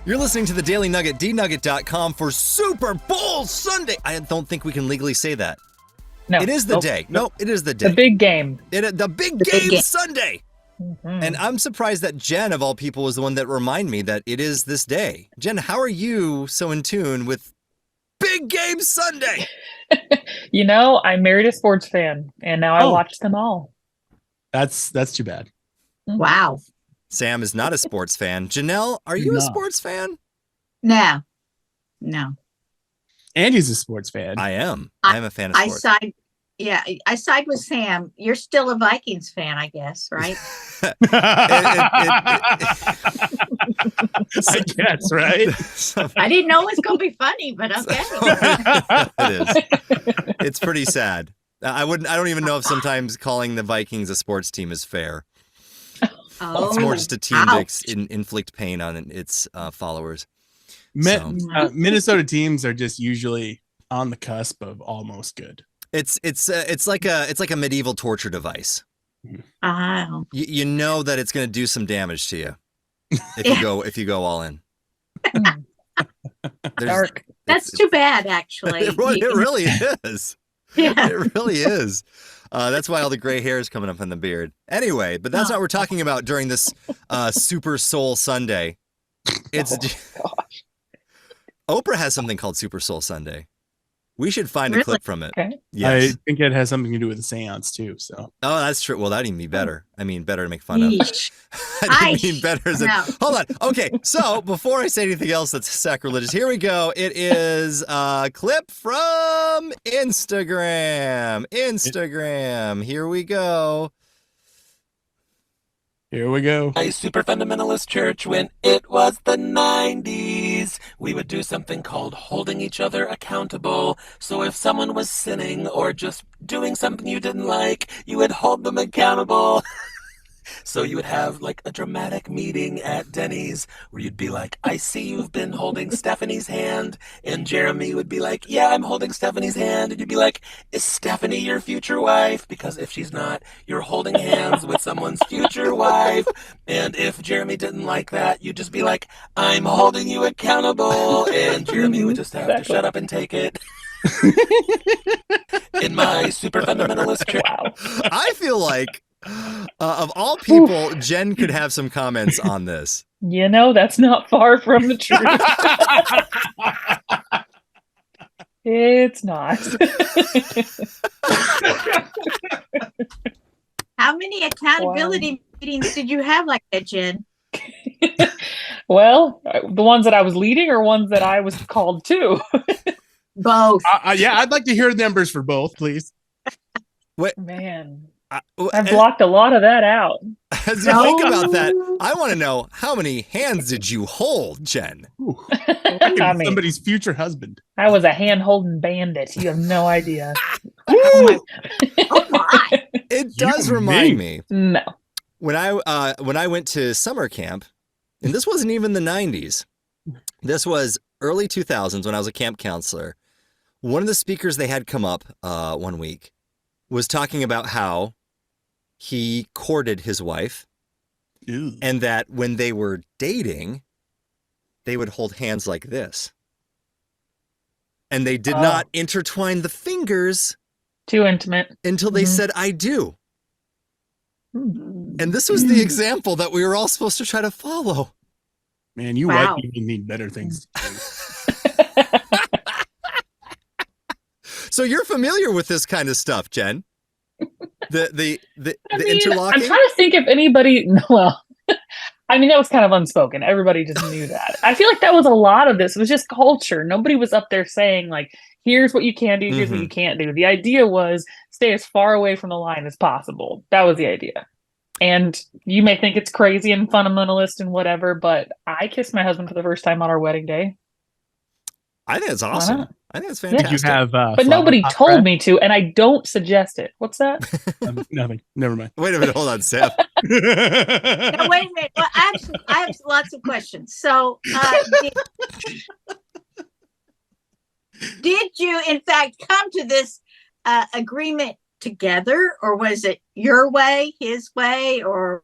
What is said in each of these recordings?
You're listening to the Daily Nugget, dnugget.com for Super Bowl Sunday. I don't think we can legally say that. No. It is the day. No, it is the day. The big game. The big game Sunday. Mm-hmm. And I'm surprised that Jen, of all people, was the one that reminded me that it is this day. Jen, how are you so in tune with big game Sunday? I married a sports fan, and now I watch them all. That's too bad. Wow. Sam is not a sports fan. Janelle, are you a sports fan? No. Andy's a sports fan. I am. I'm a fan of sports. I side with Sam. You're still a Vikings fan, I guess, right? I guess, right? I didn't know it was going to be funny, but okay. It is. It's pretty sad. I don't even know if sometimes calling the Vikings a sports team is fair. It's more just a team to inflict pain on its followers. Minnesota teams are just usually on the cusp of almost good. It's like a medieval torture device. Oh. You know that it's going to do some damage to you if you go all in. Dark. That's too bad, actually. It really is. Yeah. It really is. That's why all the gray hair is coming up in the beard. Anyway, but that's not what we're talking about during this Super Soul Sunday. Gosh. Oprah has something called Super Soul Sunday. We should find a clip from it. Okay. Yes. I think it has something to do with the seance too. So. Oh, that's true. Well, that'd even be better. I mean, better to make fun of. I mean, better as Hold on. Okay, so before I say anything else that's sacrilegious, here we go. It is a clip from Instagram. Here we go. Here we go. A super fundamentalist church when it was the 90s. We would do something called holding each other accountable. So if someone was sinning or just doing something you didn't like, you would hold them accountable. So you would have like a dramatic meeting at Denny's where you'd be like, I see you've been holding Stephanie's hand. And Jeremy would be like, yeah, I'm holding Stephanie's hand. And you'd be like, is Stephanie your future wife? Because if she's not, you're holding hands with someone's future wife. And if Jeremy didn't like that, you'd just be like, I'm holding you accountable. And Jeremy would just have to shut up and take it. In my super fundamentalist church. Wow. I feel like of all people, Jen could have some comments on this. That's not far from the truth. It's not. How many accountability meetings did you have like that, Jen? Well, the ones that I was leading or ones that I was called to? Both. Yeah, I'd like to hear numbers for both, please. What? Man. I've blocked a lot of that out. As you think about that, I want to know, how many hands did you hold, Jen? Somebody's future husband. I was a hand-holding bandit. You have no idea. Oh my. It does remind me. No. When I went to summer camp, and this wasn't even the 90s. This was early 2000s when I was a camp counselor. One of the speakers they had come up one week was talking about how he courted his wife. Ew. And that when they were dating, they would hold hands like this. And they did not intertwine the fingers. Too intimate. Until they said, I do. And this was the example that we were all supposed to try to follow. Man, you white people need better things to do. So you're familiar with this kind of stuff, Jen? The interlocking? I'm trying to think if anybody, well, I mean, that was kind of unspoken. Everybody just knew that. I feel like that was a lot of this. It was just culture. Nobody was up there saying like, here's what you can do, here's what you can't do. The idea was stay as far away from the line as possible. That was the idea. And you may think it's crazy and fundamentalist and whatever, but I kissed my husband for the first time on our wedding day. I think it's awesome. I think it's fantastic. Did you have, but nobody told me to, and I don't suggest it. What's that? Nothing. Never mind. Wait a minute. Hold on, Sam. No, wait a minute. Well, I have lots of questions. So, did you, in fact, come to this agreement together, or was it your way, his way, or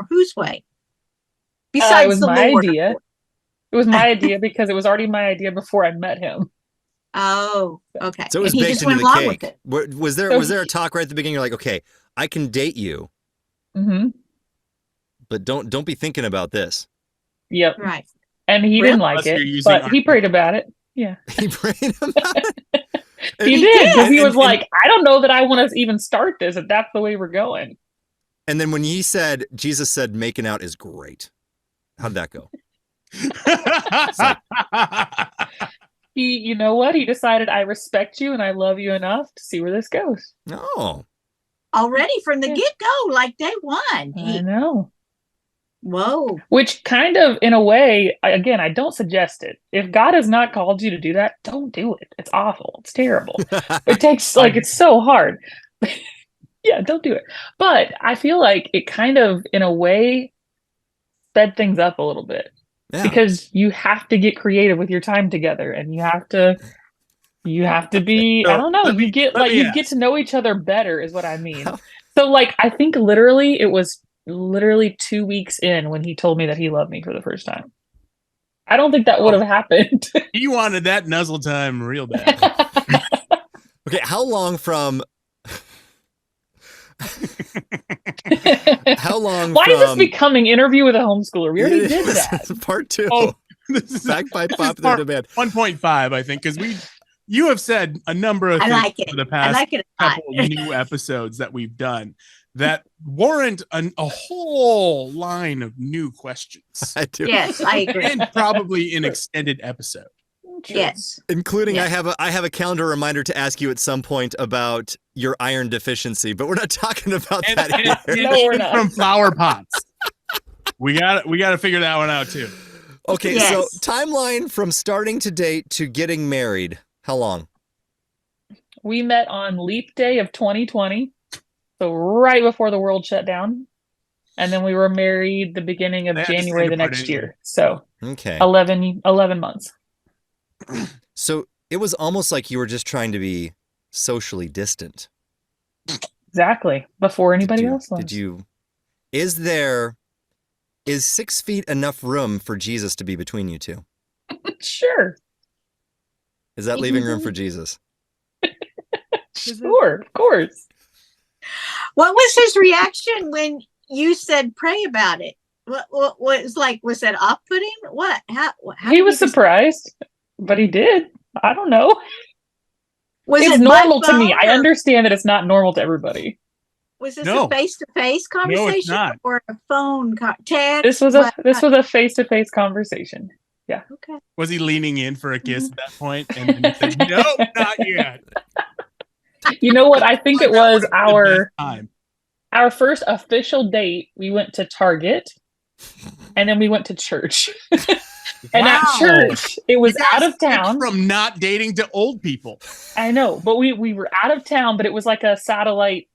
whose way? Besides, it was my idea. It It was my idea because it was already my idea before I met him. Oh, okay. So it was And he baked just into went the along with cake. it. Was there a talk right at the beginning? You're like, okay, I can date you, Mm-hmm. but don't be thinking about this. Yep. Right. And he Really? didn't like Unless you're it, using but he prayed about it. Yeah. He prayed about it. He did, because he was like, I don't know that I want to even start this if that's the way we're going. And then when Jesus said, making out is great. How'd that go? You know what? He decided, I respect you and I love you enough to see where this goes. Oh. Already from the get-go, like day one. I know. Whoa. Which kind of, in a way, again, I don't suggest it. If God has not called you to do that, don't do it. It's awful. It's terrible. It takes, it's so hard. Yeah, don't do it. But I feel like it kind of, in a way, sped things up a little bit. Yeah. Because you have to get creative with your time together, and you have to be, So, I don't know, you get to know each other better is what I mean. So I think literally it was 2 weeks in when he told me that he loved me for the first time. I don't think that would have happened. He wanted that nuzzle time real bad. Okay, how long from Why is this becoming interview with a homeschooler? We already did that. Part 2. This is back by popular demand. 1.5, I think, because you have said a number of things over the past couple new episodes that we've done that warrant a whole line of new questions. I do. Yes, I agree. And probably an extended episode. Yes. Including Yes. I have a calendar reminder to ask you at some point about your iron deficiency, but we're not talking about that here. No, we're not. From flower pots. We got to figure that one out too. Okay, Yes. so timeline from starting to date to getting married. How long? We met on Leap Day of 2020, so right before the world shut down. And then we were married the beginning of They had to January stay the apart next anyway. year. So Okay. 11 months. So it was almost like you were just trying to be socially distant. Exactly. Before anybody else was. Is 6 feet enough room for Jesus to be between you two? Sure. Is that leaving room for Jesus? Sure, of course. What was his reaction when you said pray about it? What was was that off-putting? What? How He was surprised, but he did. I don't know. Was It's it normal by to me. phone I or understand that it's not normal to everybody. Was this No. a face-to-face conversation not. or a phone text? This was a face-to-face conversation. Yeah. Okay. Was he leaning in for a kiss at that point? And then he said, "No, not yet." You know what? I think it was That would've been the best time. our first official date. We went to Target, and then we went to church. And at Wow. church, it was You guys out of went town. from not dating to old people. I know, but we were out of town, but it was like a satellite,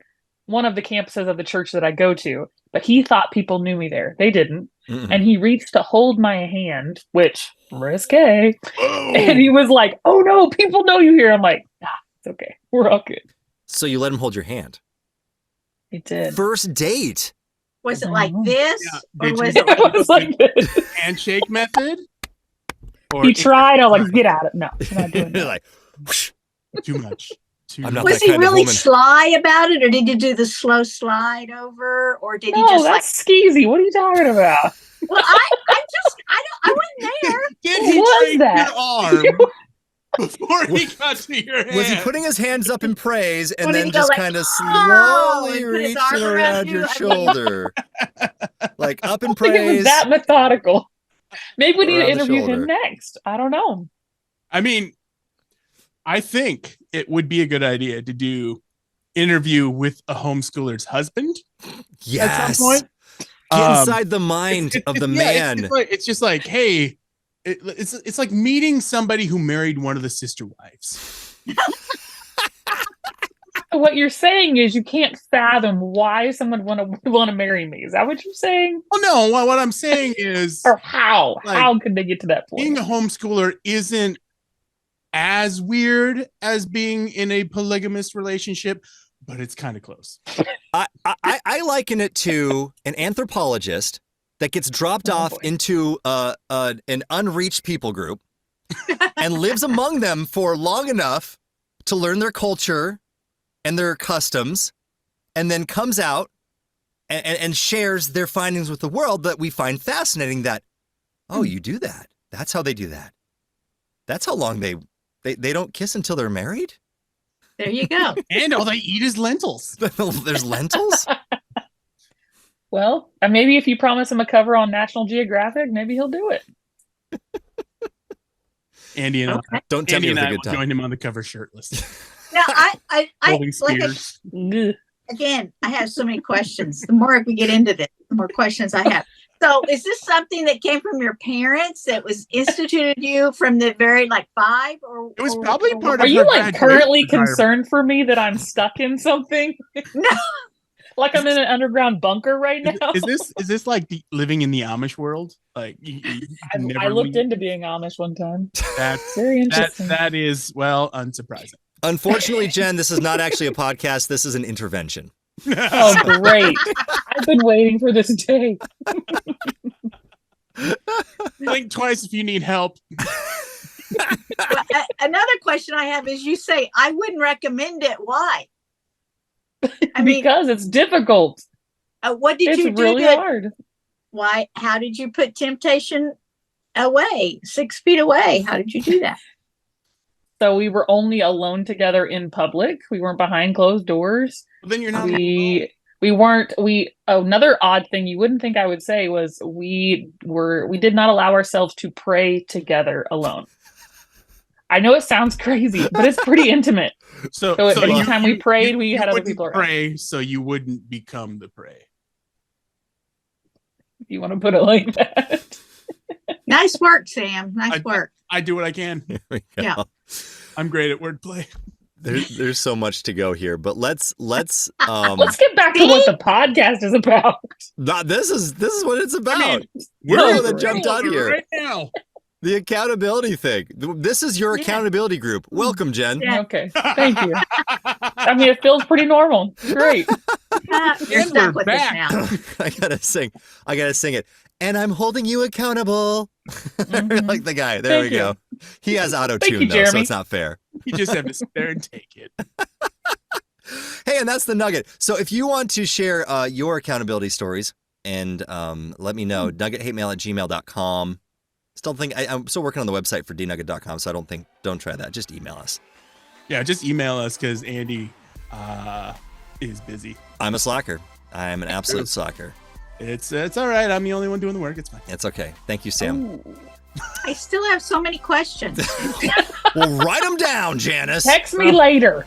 one of the campuses of the church that I go to. But he thought people knew me there. They didn't. Mm-mm. And he reached to hold my hand, which risque. Oh. And he was like, "Oh no, people know you here." I'm like, "Nah, it's okay. We're all good." So you let him hold your hand. He did. First date. Was it like this? Yeah. Or Did was you- it like It was like this. Handshake method? Or He tried. I was like, "Get out of it." No, I'm not doing You're that. like, whoosh. too much? I'm not was that he kind of really woman. sly about it, or did he do the slow slide over, or did he No, just that's skeezy. What are you talking about? well, I wasn't there. Did What he was train that? your arm before he got to your hand? Was he putting his hands up in praise and Or did then he go just like, kind of "Oh," slowly and put his reaching arm around around you? your I mean- shoulder? Like up in I think it was praise. that methodical. Maybe we need to Around the interview shoulder. him next. I don't know. I mean, I think it would be a good idea to do interview with a homeschooler's husband Yes. at some point. Get inside the mind of the Yeah, man. it's just like, hey, it's like meeting somebody who married one of the sister wives. What you're saying is you can't fathom why someone want to marry me. Is that what you're saying? Well, no, what I'm saying is Or how? Like, How could they get to that point? being a homeschooler isn't as weird as being in a polygamous relationship, but it's kind of close. I liken it to an anthropologist that gets dropped off into an unreached people group and lives among them for long enough to learn their culture and their customs, and then comes out and shares their findings with the world that we find fascinating. That, oh, you do that. That's how they do that. That's how long they don't kiss until they're married. There you go. And all they eat is lentils. There's lentils? Well, and maybe if you promise him a cover on National Geographic, maybe he'll do it. Andy and I, don't tell me with a good time. Join him on the cover shirtless. Now, I Holding like spears. again, I have so many questions. The more we get into this, the more questions I have. So is this something that came from your parents that was instituted you from the very 5 or it was probably part of Are you her currently graduation concerned for me that I'm stuck in something? No. Like I'm in an underground bunker right now? Is this like living in the Amish world? Like I looked into being Amish one time. That's very interesting. That is, well, unsurprising. Unfortunately, Jen, this is not actually a podcast. This is an intervention. Oh, great. I've been waiting for this day. Blink twice if you need help. Well, another question I have is, you say I wouldn't recommend it. Why? I mean, because it's difficult. What did you do? It's really hard. Why? How did you put temptation away, 6 feet away? How did you do that? So we were only alone together in public. We weren't behind closed doors. Well, then you're not. We weren't. Another odd thing you wouldn't think I would say was we did not allow ourselves to pray together alone. I know it sounds crazy, but it's pretty intimate. So anytime we prayed, we had other people around. Pray so you wouldn't become the prey. If you want to put it like that. Nice work, Sam. Nice work. I do what I can. Here we go. Yeah. I'm great at wordplay. There's so much to go here, but let's let's get back to what the podcast is about. This is what it's about. I mean, we're that jumped on here right now. The accountability thing. This is your accountability group. Welcome, Jen. Yeah. Okay, thank you. I mean, it feels pretty normal. Great. You're stuck with this now. I gotta sing it. And I'm holding you accountable. Like the guy. There Thank we you. go. He has auto Thank tune you, though, Jeremy. so it's not fair. You just have to sit there and take it. Hey, and that's the nugget. So if you want to share your accountability stories and let me know, nuggethatemail@gmail.com. I'm still working on the website for dnugget.com, so don't try that. Just email us. Yeah, just email us because Andy is busy. I'm a slacker. I'm an absolute slacker. It's all right. I'm the only one doing the work. It's fine. It's okay. Thank you, Sam. Ooh. I still have so many questions. Well, write them down, Janice. Text me later.